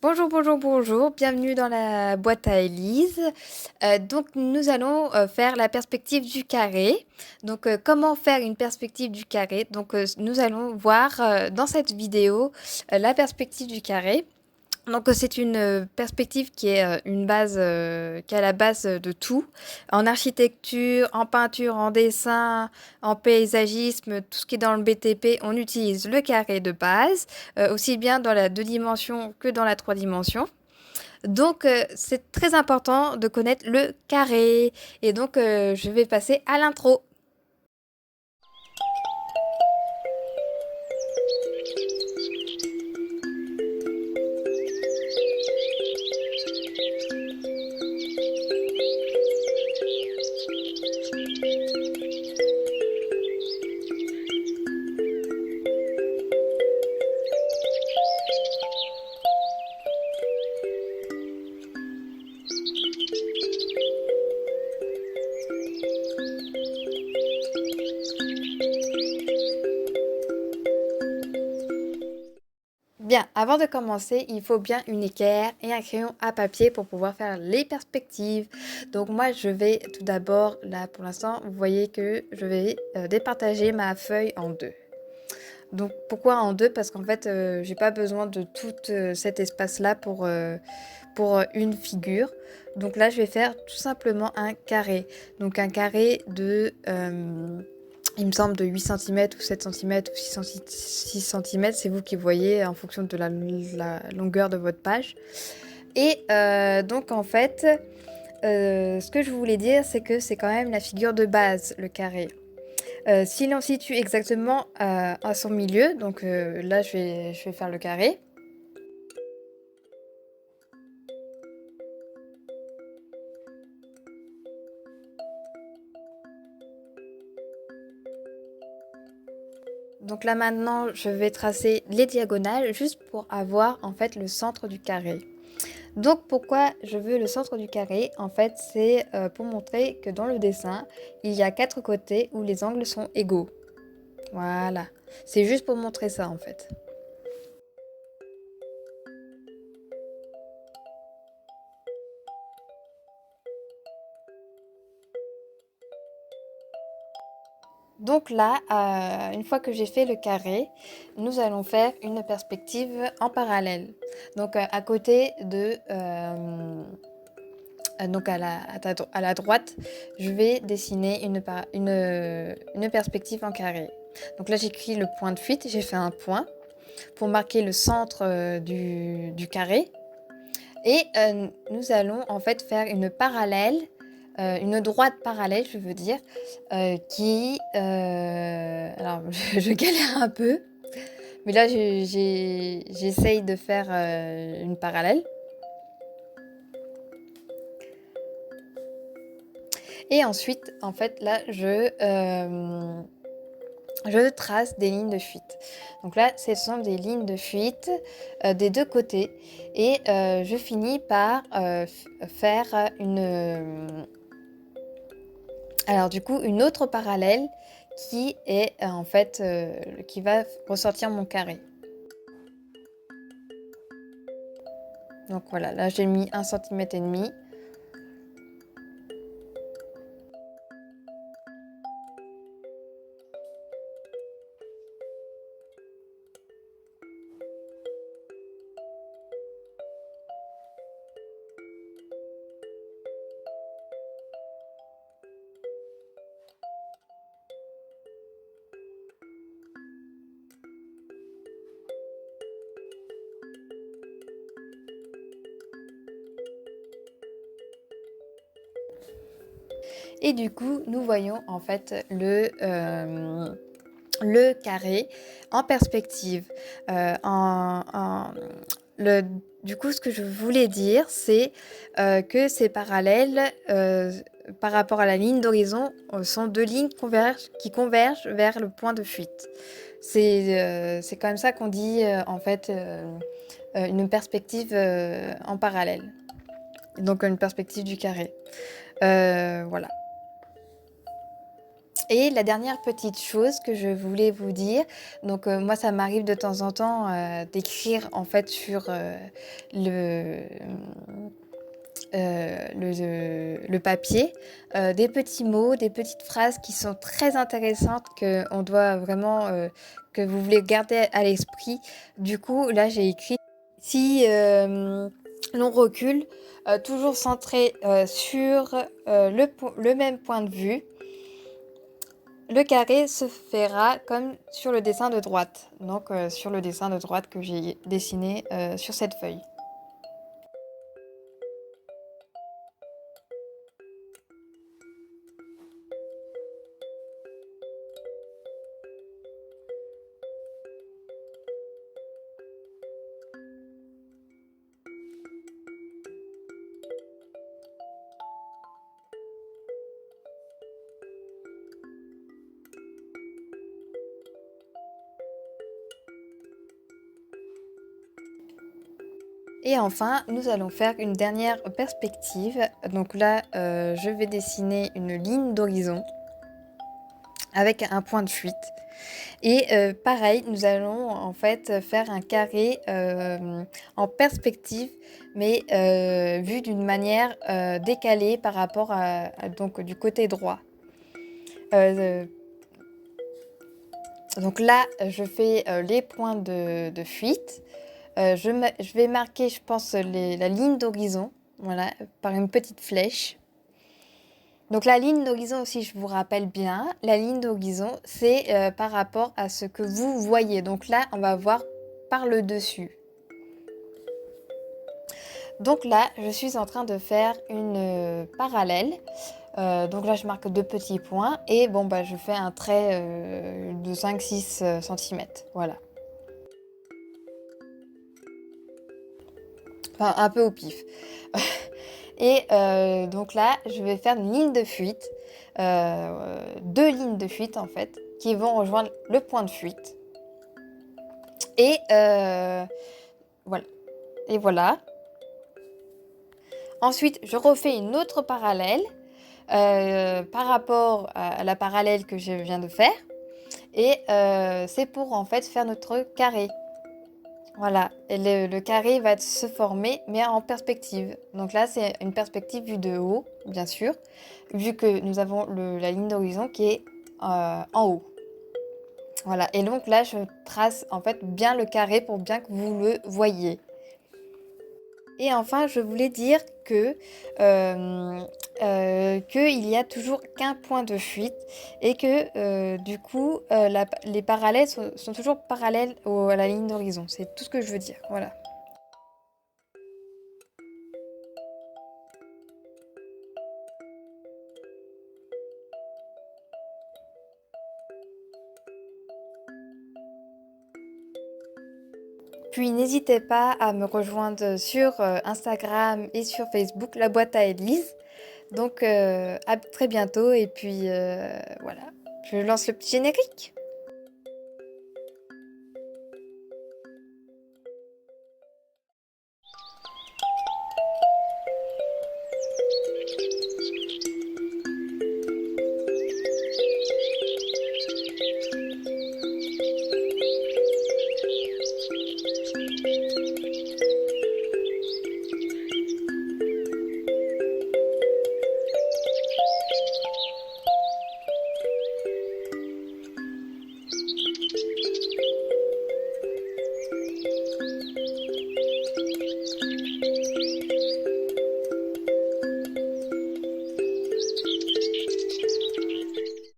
Bonjour, bonjour, bonjour, bienvenue dans la boîte à Élise. Donc nous allons faire la perspective du carré. Donc comment faire une perspective du carré? Donc nous allons voir dans cette vidéo la perspective du carré. Donc c'est une perspective qui est une base, qui est à la base de tout, en architecture, en peinture, en dessin, en paysagisme, tout ce qui est dans le BTP, on utilise le carré de base, aussi bien dans la deux dimensions que dans la trois dimensions. Donc c'est très important de connaître le carré. Et donc je vais passer à l'intro. Bien, avant de commencer, il faut bien une équerre et un crayon à papier pour pouvoir faire les perspectives. Donc moi, je vais tout d'abord, là pour l'instant, vous voyez que je vais départager ma feuille en deux. Donc pourquoi en deux? Parce qu'en fait, j'ai pas besoin de tout cet espace-là pour une figure. Donc là, je vais faire tout simplement un carré. Donc un carré de il me semble de 8 centimètres ou 7 centimètres ou 6 centimètres, c'est vous qui voyez en fonction de la longueur de votre page. Et donc en fait, ce que je voulais dire, c'est que c'est quand même la figure de base, le carré. Si l'on situe exactement à son milieu, donc là je vais faire le carré. Donc là maintenant, je vais tracer les diagonales juste pour avoir en fait le centre du carré. Donc pourquoi je veux le centre du carré? En fait, c'est pour montrer que dans le dessin, il y a quatre côtés où les angles sont égaux. Voilà. C'est juste pour montrer ça en fait. Donc là, une fois que j'ai fait le carré, nous allons faire une perspective en parallèle. Donc à côté de... donc à la droite, je vais dessiner une perspective en carré. Donc là, j'écris le point de fuite, j'ai fait un point pour marquer le centre du carré. Et nous allons en fait faire une parallèle, une droite parallèle, je veux dire, qui... alors, je galère un peu, mais là, j'essaye de faire une parallèle. Et ensuite, en fait, là, je trace des lignes de fuite. Donc là, ce sont des lignes de fuite des deux côtés. Et je finis par faire alors du coup, une autre parallèle qui est en fait qui va ressortir mon carré. Donc voilà, là j'ai mis 1,5 cm. Et du coup, nous voyons en fait le carré en perspective. Euh, en, en- le, du coup, ce que je voulais dire, c'est que ces parallèles par rapport à la ligne d'horizon sont deux lignes qui convergent vers le point de fuite. C'est comme ça qu'on dit en fait une perspective en parallèle. Donc une perspective du carré. Voilà. Et la dernière petite chose que je voulais vous dire, donc moi ça m'arrive de temps en temps d'écrire en fait sur le, le papier, des petits mots, des petites phrases qui sont très intéressantes qu'on doit vraiment, que vous voulez garder à l'esprit. Du coup, là, j'ai écrit si l'on recule, toujours centré sur le même point de vue, le carré se fera comme sur le dessin de droite. Donc, sur le dessin de droite que j'ai dessiné sur cette feuille. Et enfin, nous allons faire une dernière perspective. Donc là, je vais dessiner une ligne d'horizon avec un point de fuite. Et pareil, nous allons en fait faire un carré en perspective, mais vu d'une manière décalée par rapport donc du côté droit. Euh, donc là, je fais les points de fuite. Je vais marquer, je pense, la ligne d'horizon, voilà, par une petite flèche. Donc la ligne d'horizon aussi, je vous rappelle bien, la ligne d'horizon, c'est par rapport à ce que vous voyez. Donc là, on va voir par le dessus. Donc là, je suis en train de faire une parallèle. Donc là, je marque 2 petits points et bon, bah, je fais un trait de 5-6 cm. Voilà. Enfin, un peu au pif. Et donc là, je vais faire une ligne de fuite, 2 lignes de fuite en fait, qui vont rejoindre le point de fuite. Et voilà. Et voilà. Ensuite, je refais une autre parallèle par rapport à la parallèle que je viens de faire. Et c'est pour en fait faire notre carré. Voilà, et le carré va se former, mais en perspective. Donc là, c'est une perspective vue de haut, bien sûr, vu que nous avons la ligne d'horizon qui est en haut. Voilà, et donc là, je trace en fait bien le carré pour bien que vous le voyez. Et enfin, je voulais dire qu'il y a toujours qu'un point de fuite et que du coup, les parallèles sont toujours parallèles à la ligne d'horizon. C'est tout ce que je veux dire. Voilà. Puis n'hésitez pas à me rejoindre sur Instagram et sur Facebook, la boîte à Elise. Donc à très bientôt et puis voilà, je lance le petit générique.